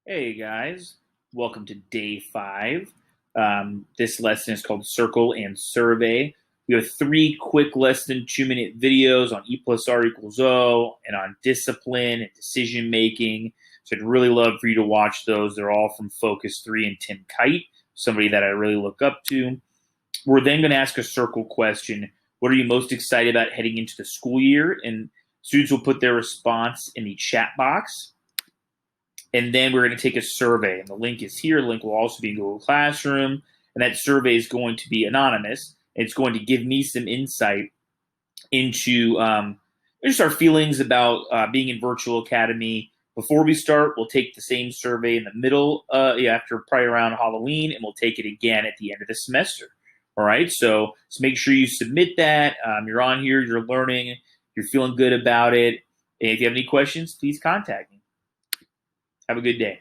Hey guys, welcome to day 5. This lesson is called Circle and Survey. We have 3 quick less than 2-minute videos on E plus R equals O and on discipline and decision making. So I'd really love for you to watch those. They're all from Focus 3 and Tim Kite, somebody that I really look up to. We're then going to ask a circle question. What are you most excited about heading into the school year? And students will put their response in the chat box. And then we're going to take a survey, and the link is here. The link will also be in Google Classroom, and that survey is going to be anonymous. It's going to give me some insight into just our feelings about being in Virtual Academy. Before we start, we'll take the same survey in the middle, after probably around Halloween, and we'll take it again at the end of the semester. All right, so make sure you submit that. You're on here, you're learning, you're feeling good about it. And if you have any questions, please contact me. Have a good day.